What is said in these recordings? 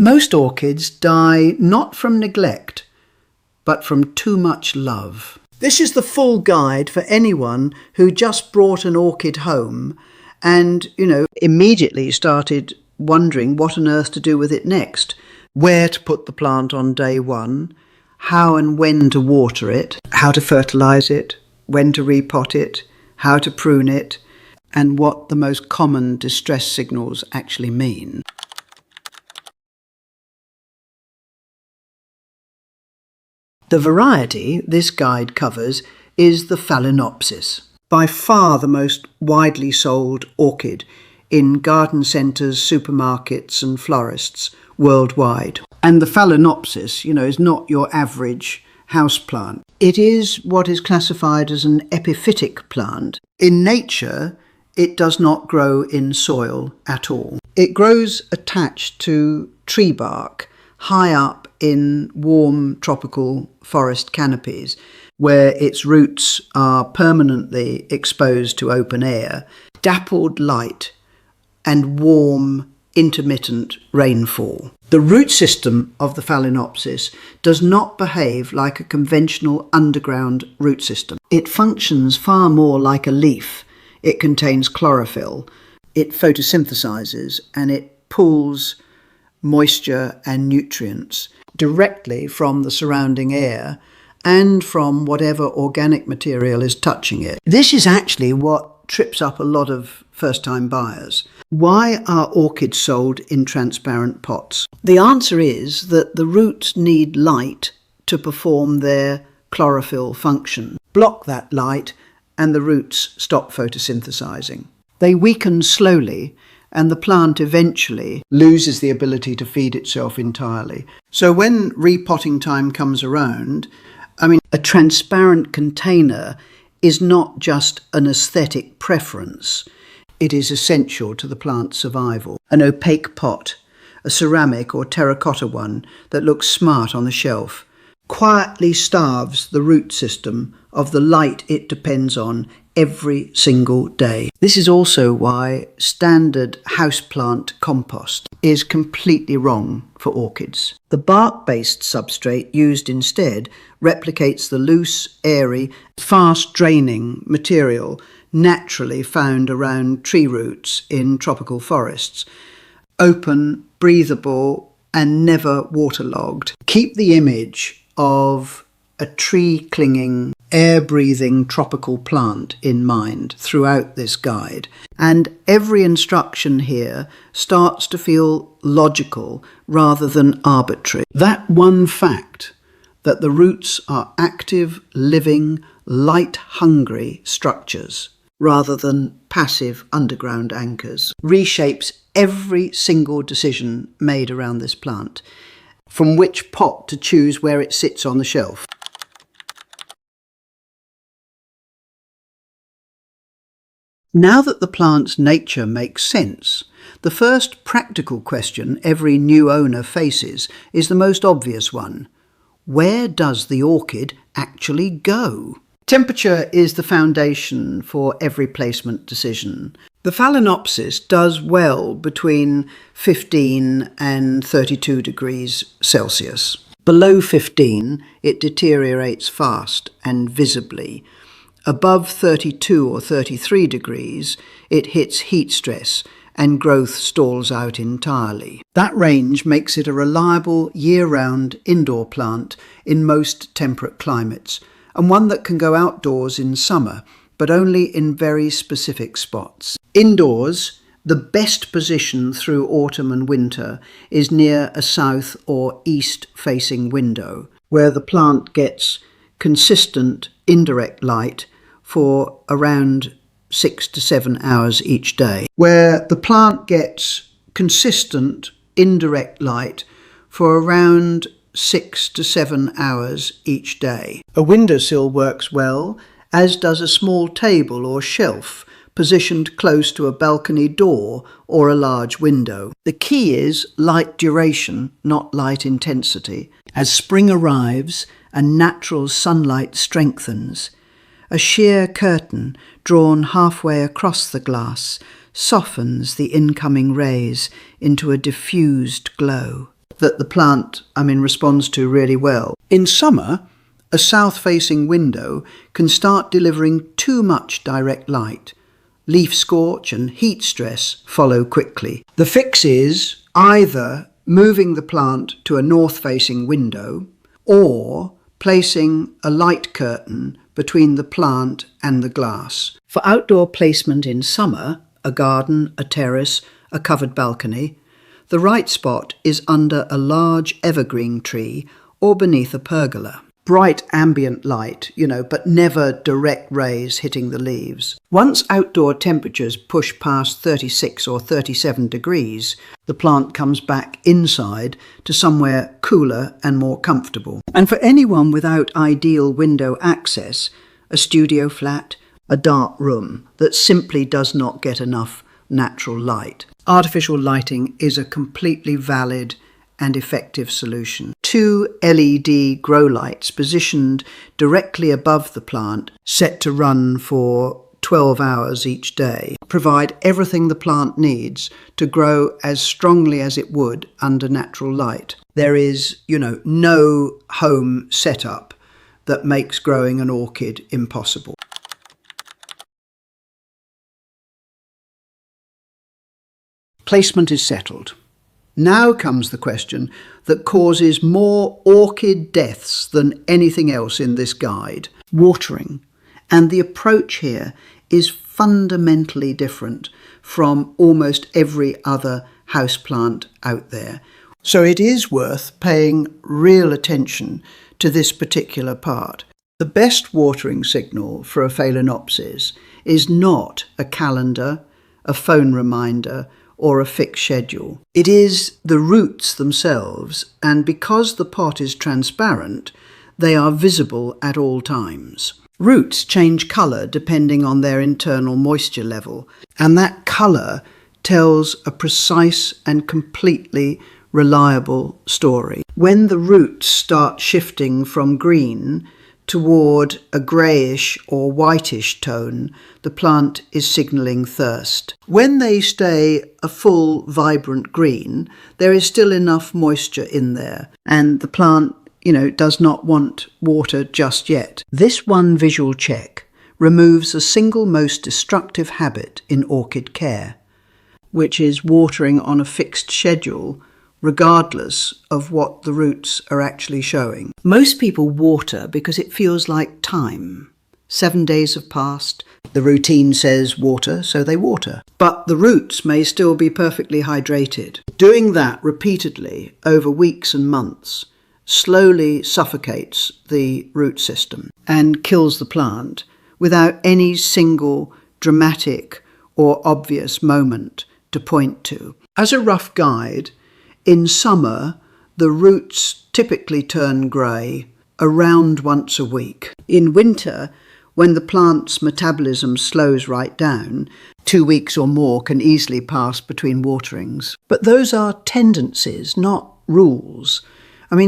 Most orchids die not from neglect, but from too much love. This is the full guide for anyone who just brought an orchid home and, immediately started wondering what on earth to do with it next. Where to put the plant on day one, how and when to water it, how to fertilize it, when to repot it, how to prune it, and what the most common distress signals actually mean. The variety this guide covers is the Phalaenopsis, by far the most widely sold orchid in garden centres, supermarkets and florists worldwide. And the Phalaenopsis, is not your average houseplant. It is what is classified as an epiphytic plant. In nature, it does not grow in soil at all. It grows attached to tree bark high up in warm tropical forest canopies, where its roots are permanently exposed to open air, dappled light and warm, intermittent rainfall. The root system of the Phalaenopsis does not behave like a conventional underground root system. It functions far more like a leaf. It contains chlorophyll, it photosynthesizes, and it pulls moisture and nutrients directly from the surrounding air and from whatever organic material is touching it. This is actually what trips up a lot of first-time buyers. Why are orchids sold in transparent pots? The answer is that the roots need light to perform their chlorophyll function. Block that light and the roots stop photosynthesizing. They weaken slowly and the plant eventually loses the ability to feed itself entirely. So when repotting time comes around, a transparent container is not just an aesthetic preference. It is essential to the plant's survival. An opaque pot, a ceramic or terracotta one that looks smart on the shelf, quietly starves the root system of the light it depends on every single day. This is also why standard houseplant compost is completely wrong for orchids. The bark-based substrate used instead replicates the loose, airy, fast-draining material naturally found around tree roots in tropical forests. Open, breathable, and never waterlogged. Keep the image of a tree-clinging, air-breathing tropical plant in mind throughout this guide. And every instruction here starts to feel logical rather than arbitrary. That one fact that the roots are active, living, light-hungry structures rather than passive underground anchors reshapes every single decision made around this plant, from which pot to choose where it sits on the shelf. Now that the plant's nature makes sense, the first practical question every new owner faces is the most obvious one. Where does the orchid actually go? Temperature is the foundation for every placement decision. The Phalaenopsis does well between 15 and 32 degrees Celsius. Below 15, it deteriorates fast and visibly. Above 32 or 33 degrees, it hits heat stress and growth stalls out entirely. That range makes it a reliable year-round indoor plant in most temperate climates, and one that can go outdoors in summer, but only in very specific spots. Indoors, the best position through autumn and winter is near a south or east-facing window, where the plant gets consistent indirect light for around 6 to 7 hours each day, where the plant gets consistent indirect light for around 6 to 7 hours each day. A windowsill works well, as does a small table or shelf positioned close to a balcony door or a large window. The key is light duration, not light intensity. As spring arrives and natural sunlight strengthens, a sheer curtain drawn halfway across the glass softens the incoming rays into a diffused glow. that the plant, responds to really well. In summer, a south-facing window can start delivering too much direct light. Leaf scorch and heat stress follow quickly. The fix is either moving the plant to a north-facing window or placing a light curtain between the plant and the glass. For outdoor placement in summer, a garden, a terrace, a covered balcony, the right spot is under a large evergreen tree or beneath a pergola. Bright ambient light, but never direct rays hitting the leaves. Once outdoor temperatures push past 36 or 37 degrees, the plant comes back inside to somewhere cooler and more comfortable. And for anyone without ideal window access, a studio flat, a dark room that simply does not get enough natural light, artificial lighting is a completely valid and effective solution. 2 LED grow lights positioned directly above the plant, set to run for 12 hours each day, provide everything the plant needs to grow as strongly as it would under natural light. There is, no home setup that makes growing an orchid impossible. Placement is settled. Now comes the question that causes more orchid deaths than anything else in this guide: watering. And the approach here is fundamentally different from almost every other houseplant out there. So it is worth paying real attention to this particular part. The best watering signal for a Phalaenopsis is not a calendar, a phone reminder, or a fixed schedule. It is the roots themselves, and because the pot is transparent, they are visible at all times. Roots change colour depending on their internal moisture level, and that colour tells a precise and completely reliable story. When the roots start shifting from green toward a greyish or whitish tone, the plant is signalling thirst. When they stay a full, vibrant green, there is still enough moisture in there, and the plant, does not want water just yet. This one visual check removes the single most destructive habit in orchid care, which is watering on a fixed schedule regardless of what the roots are actually showing. Most people water because it feels like time. 7 days have passed, the routine says water, so they water. But the roots may still be perfectly hydrated. Doing that repeatedly over weeks and months slowly suffocates the root system and kills the plant without any single dramatic or obvious moment to point to. As a rough guide, in summer, the roots typically turn grey around once a week. In winter, when the plant's metabolism slows right down, 2 weeks or more can easily pass between waterings. But those are tendencies, not rules.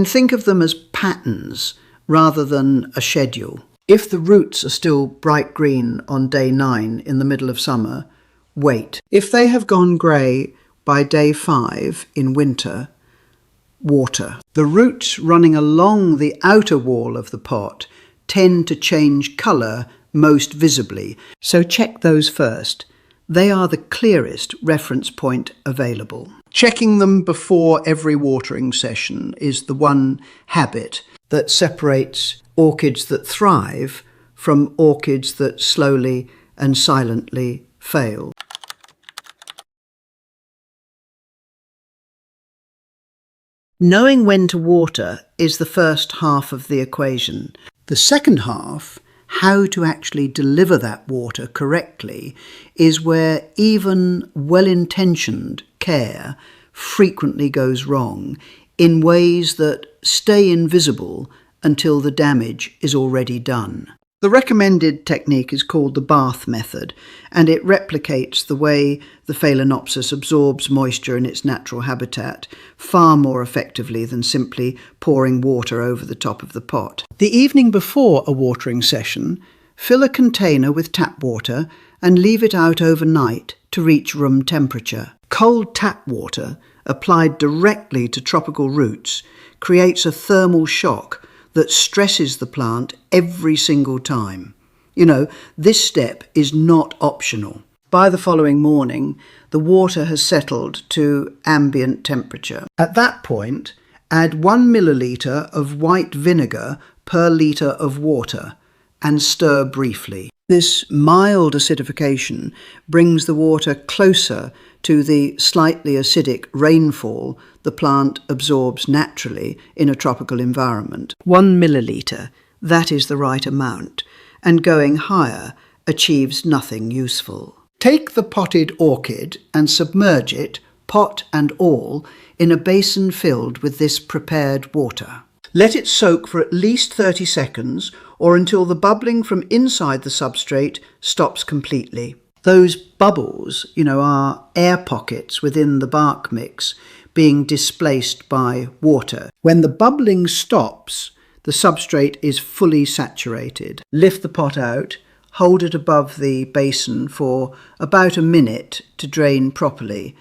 Think of them as patterns rather than a schedule. If the roots are still bright green on day 9 in the middle of summer, wait. If they have gone grey by day 5 in winter, water. The roots running along the outer wall of the pot tend to change colour most visibly, so check those first. They are the clearest reference point available. Checking them before every watering session is the one habit that separates orchids that thrive from orchids that slowly and silently fail. Knowing when to water is the first half of the equation. The second half, how to actually deliver that water correctly, is where even well-intentioned care frequently goes wrong in ways that stay invisible until the damage is already done. The recommended technique is called the bath method, and it replicates the way the Phalaenopsis absorbs moisture in its natural habitat far more effectively than simply pouring water over the top of the pot. The evening before a watering session, fill a container with tap water and leave it out overnight to reach room temperature. Cold tap water applied directly to tropical roots creates a thermal shock that stresses the plant every single time. You know, this step is not optional. By the following morning, the water has settled to ambient temperature. At that point, add 1 milliliter of white vinegar per litre of water and stir briefly. This mild acidification brings the water closer to the slightly acidic rainfall the plant absorbs naturally in a tropical environment. 1 milliliter, that is the right amount, and going higher achieves nothing useful. Take the potted orchid and submerge it, pot and all, in a basin filled with this prepared water. Let it soak for at least 30 seconds or until the bubbling from inside the substrate stops completely. Those bubbles, are air pockets within the bark mix being displaced by water. When the bubbling stops, the substrate is fully saturated. Lift the pot out, hold it above the basin for about a minute to drain properly,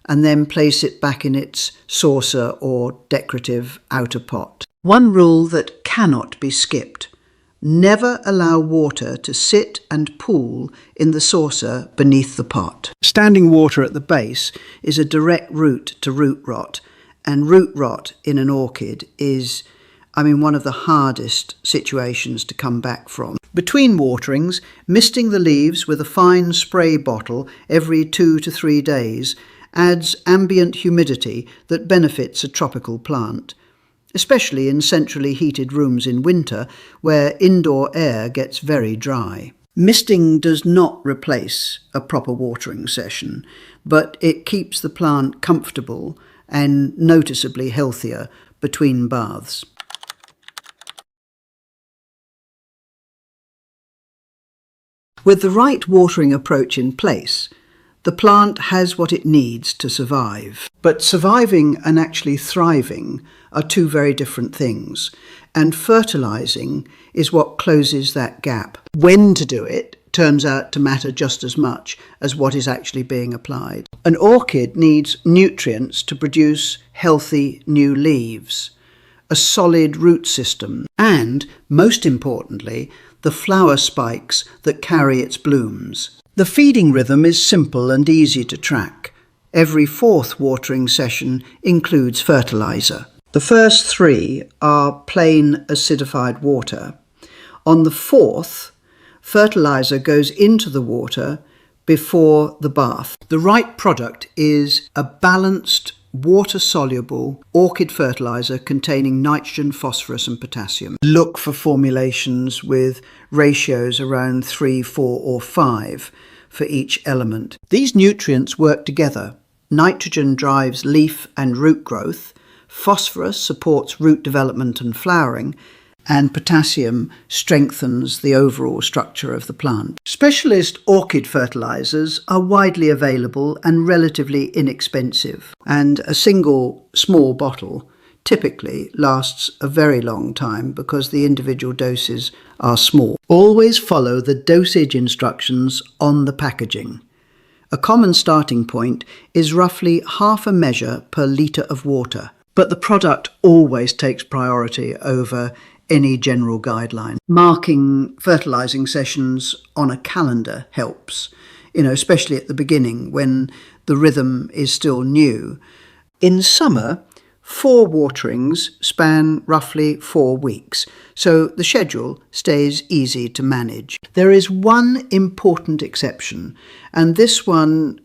and then place it back in its saucer or decorative outer pot. One rule that cannot be skipped: never allow water to sit and pool in the saucer beneath the pot. Standing water at the base is a direct route to root rot, and root rot in an orchid is, one of the hardest situations to come back from. Between waterings, misting the leaves with a fine spray bottle every 2 to 3 days adds ambient humidity that benefits a tropical plant, especially in centrally heated rooms in winter where indoor air gets very dry. Misting does not replace a proper watering session, but it keeps the plant comfortable and noticeably healthier between baths. With the right watering approach in place, the plant has what it needs to survive. But surviving and actually thriving are two very different things, and fertilizing is what closes that gap. When to do it turns out to matter just as much as what is actually being applied. An orchid needs nutrients to produce healthy new leaves, a solid root system, and, most importantly, the flower spikes that carry its blooms. The feeding rhythm is simple and easy to track. Every 4th watering session includes fertilizer. The first 3 are plain acidified water. On the 4th, fertilizer goes into the water before the bath. The right product is a balanced, water-soluble orchid fertilizer containing nitrogen, phosphorus and potassium. Look for formulations with ratios around 3, 4 or 5 for each element. These nutrients work together. Nitrogen drives leaf and root growth, phosphorus supports root development and flowering, and potassium strengthens the overall structure of the plant. Specialist orchid fertilizers are widely available and relatively inexpensive, and a single small bottle typically lasts a very long time because the individual doses are small. Always follow the dosage instructions on the packaging. A common starting point is roughly half a measure per litre of water, but the product always takes priority over any general guideline. Marking fertilizing sessions on a calendar helps, especially at the beginning when the rhythm is still new. In summer, 4 waterings span roughly 4 weeks, so the schedule stays easy to manage. There is one important exception, and this one,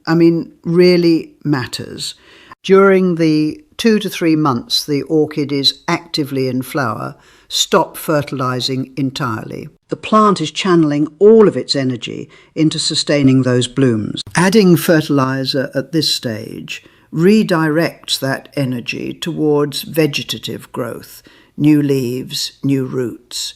really matters. During the 2 to 3 months the orchid is actively in flower, stop fertilizing entirely. The plant is channeling all of its energy into sustaining those blooms. Adding fertilizer at this stage redirects that energy towards vegetative growth, new leaves, new roots.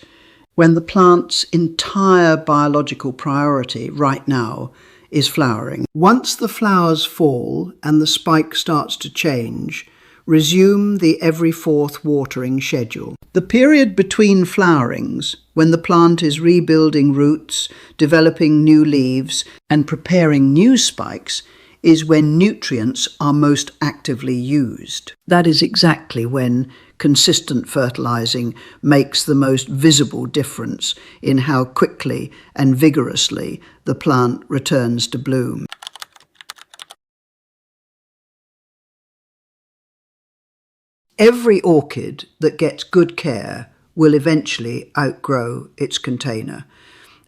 When the plant's entire biological priority right now is flowering. Once the flowers fall and the spike starts to change, resume the every 4th watering schedule. The period between flowerings, when the plant is rebuilding roots, developing new leaves, and preparing new spikes, is when nutrients are most actively used. That is exactly when consistent fertilizing makes the most visible difference in how quickly and vigorously the plant returns to bloom. Every orchid that gets good care will eventually outgrow its container.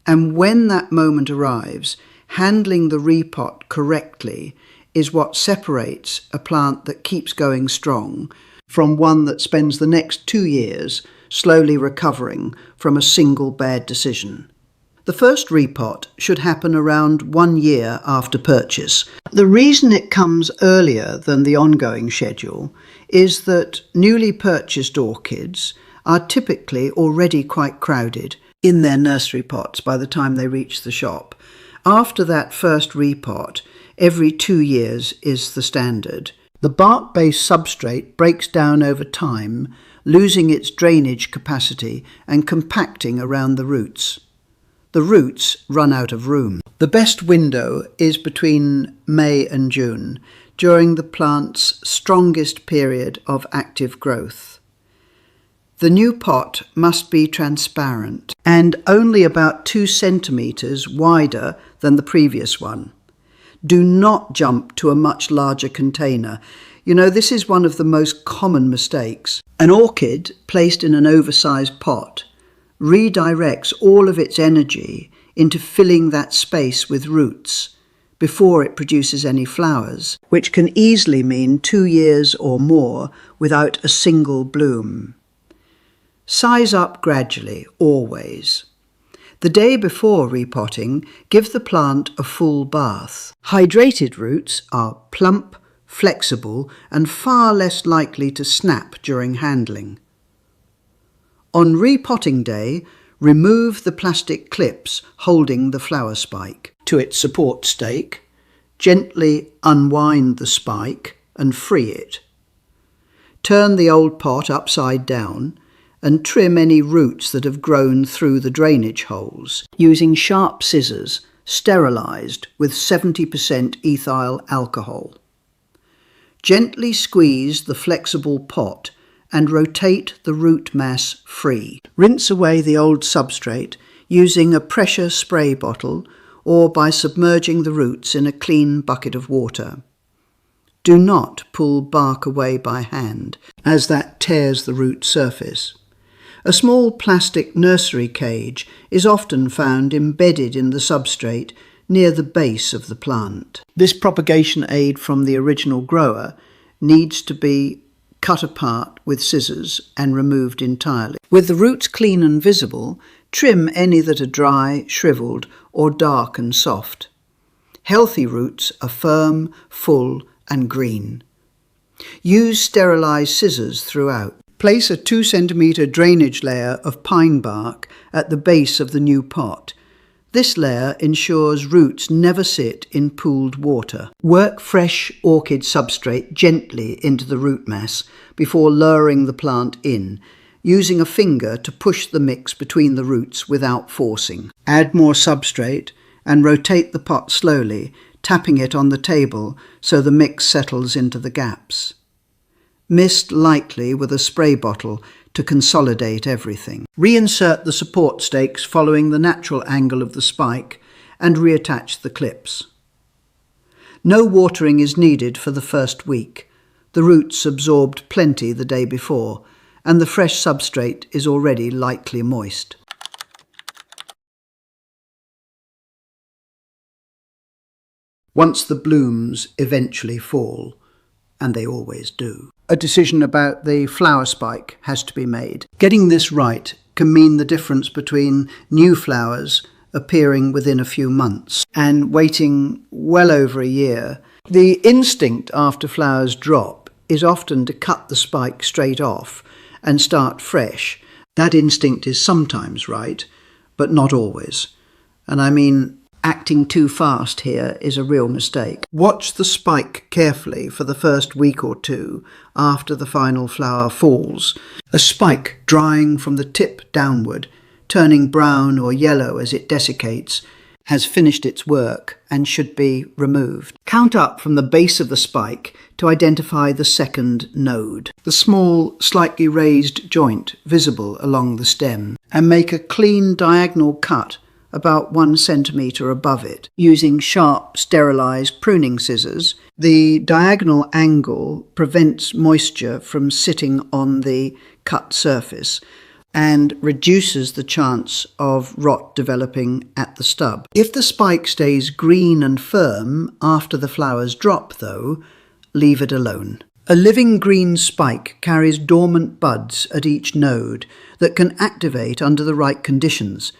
And when that moment arrives, handling the repot correctly is what separates a plant that keeps going strong from one that spends the next 2 years slowly recovering from a single bad decision. The first repot should happen around 1 year after purchase. The reason it comes earlier than the ongoing schedule is that newly purchased orchids are typically already quite crowded in their nursery pots by the time they reach the shop. After that first repot, every 2 years is the standard. The bark-based substrate breaks down over time, losing its drainage capacity and compacting around the roots. The roots run out of room. The best window is between May and June, during the plant's strongest period of active growth. The new pot must be transparent and only about 2 centimetres wider than the previous one. Do not jump to a much larger container. You know, this is one of the most common mistakes. An orchid placed in an oversized pot redirects all of its energy into filling that space with roots before it produces any flowers, which can easily mean 2 years or more without a single bloom. Size up gradually, always. The day before repotting, give the plant a full bath. Hydrated roots are plump, flexible, and far less likely to snap during handling. On repotting day, remove the plastic clips holding the flower spike to its support stake, gently unwind the spike and free it. Turn the old pot upside down and trim any roots that have grown through the drainage holes using sharp scissors sterilised with 70% ethyl alcohol. Gently squeeze the flexible pot and rotate the root mass free. Rinse away the old substrate using a pressure spray bottle or by submerging the roots in a clean bucket of water. Do not pull bark away by hand, as that tears the root surface. A small plastic nursery cage is often found embedded in the substrate near the base of the plant. This propagation aid from the original grower needs to be cut apart with scissors and removed entirely. With the roots clean and visible, trim any that are dry, shriveled, or dark and soft. Healthy roots are firm, full, and green. Use sterilised scissors throughout. Place a 2 centimetre drainage layer of pine bark at the base of the new pot. This layer ensures roots never sit in pooled water. Work fresh orchid substrate gently into the root mass before lowering the plant in, using a finger to push the mix between the roots without forcing. Add more substrate and rotate the pot slowly, tapping it on the table so the mix settles into the gaps. Mist lightly with a spray bottle to consolidate everything. Reinsert the support stakes following the natural angle of the spike and reattach the clips. No watering is needed for the first week. The roots absorbed plenty the day before, and the fresh substrate is already lightly moist. Once the blooms eventually fall, and they always do, a decision about the flower spike has to be made. Getting this right can mean the difference between new flowers appearing within a few months and waiting well over a year. The instinct after flowers drop is often to cut the spike straight off and start fresh. That instinct is sometimes right, but not always. And I mean, acting too fast here is a real mistake. Watch the spike carefully for the first week or two after the final flower falls. A spike drying from the tip downward, turning brown or yellow as it desiccates, has finished its work and should be removed. Count up from the base of the spike to identify the second node, the small, slightly raised joint visible along the stem, and make a clean diagonal cut about 1 centimetre above it, using sharp, sterilised pruning scissors. The diagonal angle prevents moisture from sitting on the cut surface and reduces the chance of rot developing at the stub. If the spike stays green and firm after the flowers drop, though, leave it alone. A living green spike carries dormant buds at each node that can activate under the right conditions,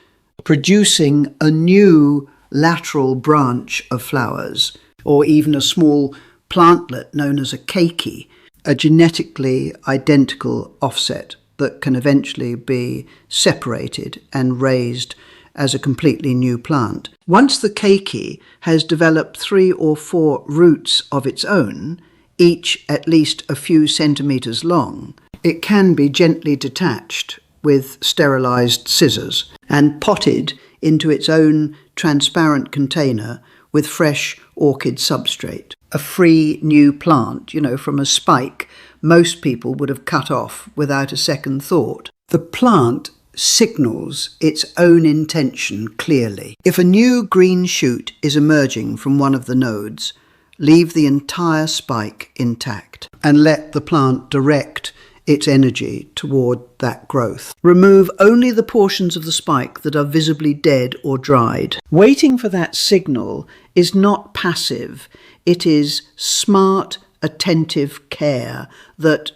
producing a new lateral branch of flowers, or even a small plantlet known as a keiki, a genetically identical offset that can eventually be separated and raised as a completely new plant. Once the keiki has developed 3 or 4 roots of its own, each at least a few centimetres long, it can be gently detached with sterilised scissors and potted into its own transparent container with fresh orchid substrate. A free new plant, from a spike most people would have cut off without a second thought. The plant signals its own intention clearly. If a new green shoot is emerging from one of the nodes, leave the entire spike intact and let the plant direct its energy toward that growth. Remove only the portions of the spike that are visibly dead or dried. Waiting for that signal is not passive. It is smart, attentive care that,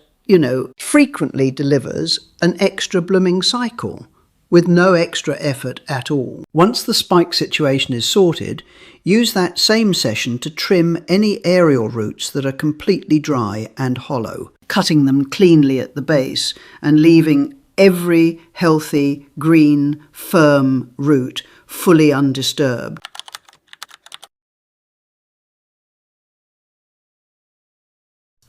frequently delivers an extra blooming cycle with no extra effort at all. Once the spike situation is sorted, use that same session to trim any aerial roots that are completely dry and hollow, cutting them cleanly at the base and leaving every healthy, green, firm root fully undisturbed.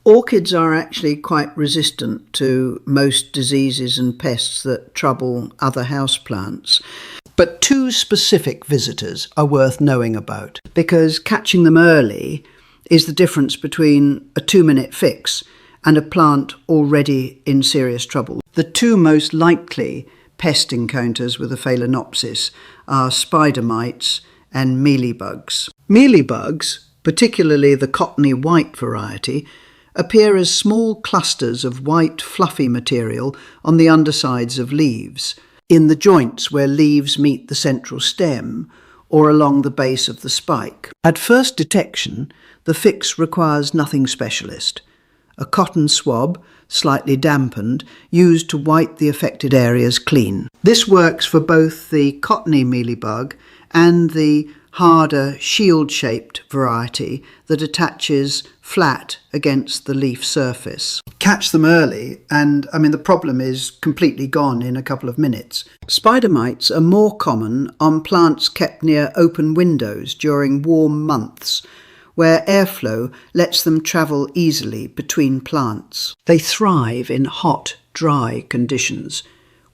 Orchids are actually quite resistant to most diseases and pests that trouble other houseplants. But 2 specific visitors are worth knowing about, because catching them early is the difference between a 2-minute fix and a plant already in serious trouble. The 2 most likely pest encounters with a Phalaenopsis are spider mites and mealybugs. Mealybugs, particularly the cottony white variety, appear as small clusters of white fluffy material on the undersides of leaves, in the joints where leaves meet the central stem, or along the base of the spike. At first detection, the fix requires nothing specialist. A cotton swab, slightly dampened, used to wipe the affected areas clean. This works for both the cottony mealybug and the harder shield-shaped variety that attaches flat against the leaf surface. Catch them early and, the problem is completely gone in a couple of minutes. Spider mites are more common on plants kept near open windows during warm months, where airflow lets them travel easily between plants. They thrive in hot, dry conditions,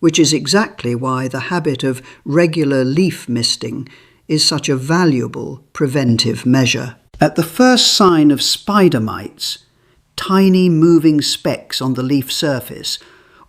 which is exactly why the habit of regular leaf misting is such a valuable preventive measure. At the first sign of spider mites, tiny moving specks on the leaf surface,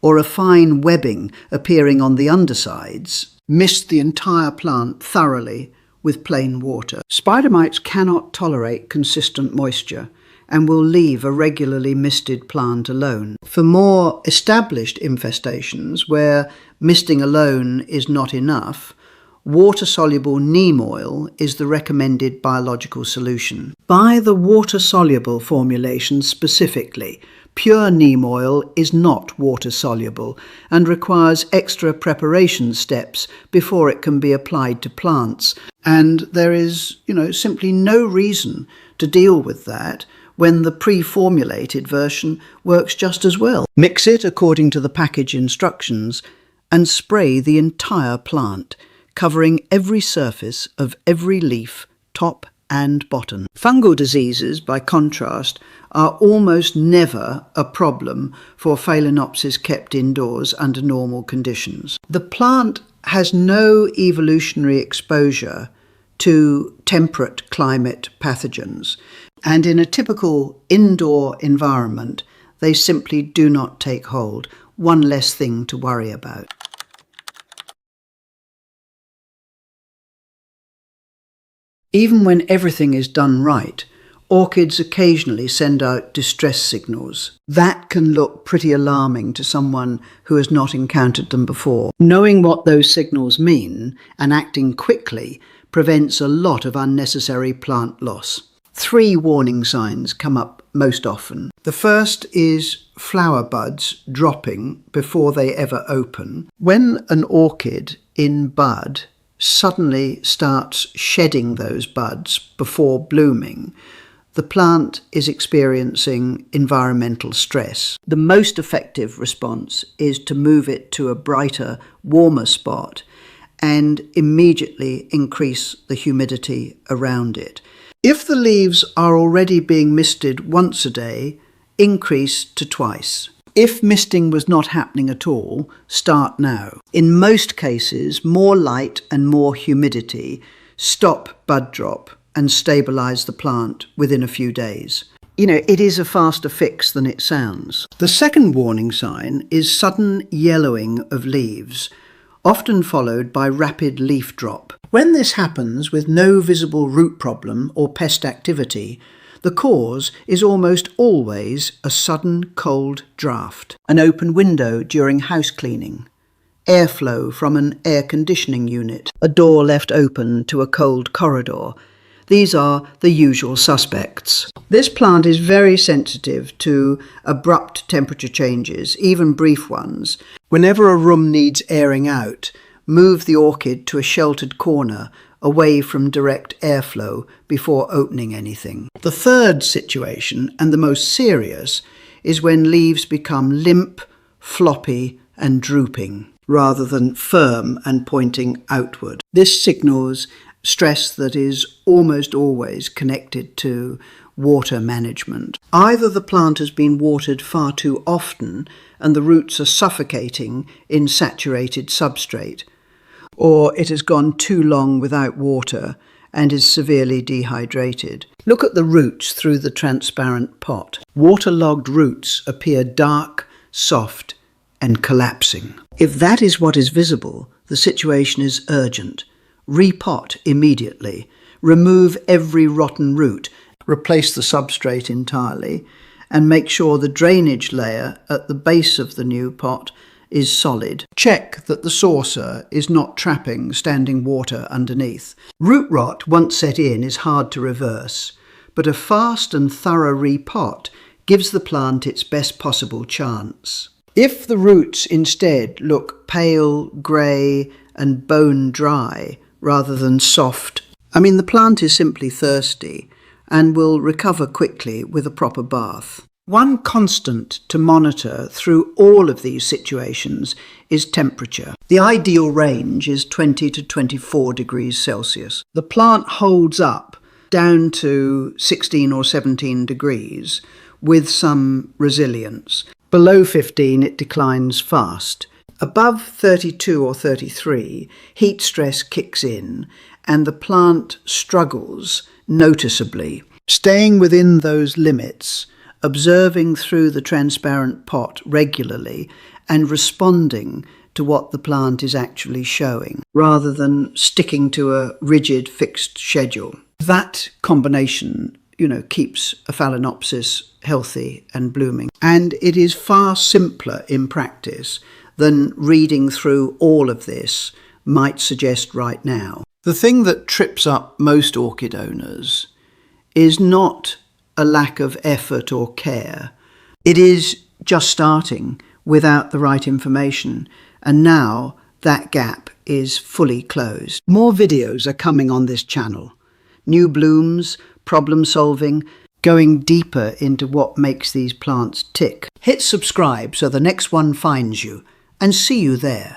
or a fine webbing appearing on the undersides, mist the entire plant thoroughly with plain water. Spider mites cannot tolerate consistent moisture and will leave a regularly misted plant alone. For more established infestations where misting alone is not enough, water-soluble neem oil is the recommended biological solution. Buy the water-soluble formulation specifically. Pure neem oil is not water-soluble and requires extra preparation steps before it can be applied to plants. And there is, simply no reason to deal with that when the pre-formulated version works just as well. Mix it according to the package instructions and spray the entire plant, covering every surface of every leaf, top and bottom. Fungal diseases, by contrast, are almost never a problem for Phalaenopsis kept indoors under normal conditions. The plant has no evolutionary exposure to temperate climate pathogens. And in a typical indoor environment, they simply do not take hold. One less thing to worry about. Even when everything is done right, orchids occasionally send out distress signals. That can look pretty alarming to someone who has not encountered them before. Knowing what those signals mean and acting quickly prevents a lot of unnecessary plant loss. 3 warning signs come up most often. The first is flower buds dropping before they ever open. When an orchid in bud suddenly starts shedding those buds before blooming, the plant is experiencing environmental stress. The most effective response is to move it to a brighter, warmer spot and immediately increase the humidity around it. If the leaves are already being misted once a day, increase to twice. If misting was not happening at all, start now. In most cases, more light and more humidity stop bud drop and stabilise the plant within a few days. It is a faster fix than it sounds. The second warning sign is sudden yellowing of leaves, often followed by rapid leaf drop. When this happens with no visible root problem or pest activity, the cause is almost always a sudden cold draft, an open window during house cleaning, airflow from an air conditioning unit, a door left open to a cold corridor. These are the usual suspects. This plant is very sensitive to abrupt temperature changes, even brief ones. Whenever a room needs airing out, move the orchid to a sheltered corner away from direct airflow before opening anything. The third situation, and the most serious, is when leaves become limp, floppy and drooping, rather than firm and pointing outward. This signals stress that is almost always connected to water management. Either the plant has been watered far too often and the roots are suffocating in saturated substrate, or it has gone too long without water and is severely dehydrated. Look at the roots through the transparent pot. Waterlogged roots appear dark, soft and collapsing. If that is what is visible, the situation is urgent. Repot immediately. Remove every rotten root. Replace the substrate entirely and make sure the drainage layer at the base of the new pot is solid. Check that the saucer is not trapping standing water underneath. Root rot, once set in, is hard to reverse, but a fast and thorough repot gives the plant its best possible chance. If the roots instead look pale, grey and bone dry rather than soft, the plant is simply thirsty and will recover quickly with a proper bath. One constant to monitor through all of these situations is temperature. The ideal range is 20 to 24 degrees Celsius. The plant holds up down to 16 or 17 degrees with some resilience. Below 15 it declines fast. Above 32 or 33, heat stress kicks in and the plant struggles noticeably. Staying within those limits, observing through the transparent pot regularly and responding to what the plant is actually showing, rather than sticking to a rigid fixed schedule. That combination, keeps a Phalaenopsis healthy and blooming. And it is far simpler in practice than reading through all of this might suggest right now. The thing that trips up most orchid owners is not a lack of effort or care. It is just starting without the right information, and now that gap is fully closed. More videos are coming on this channel. New blooms, problem solving, going deeper into what makes these plants tick. Hit subscribe so the next one finds you, and see you there.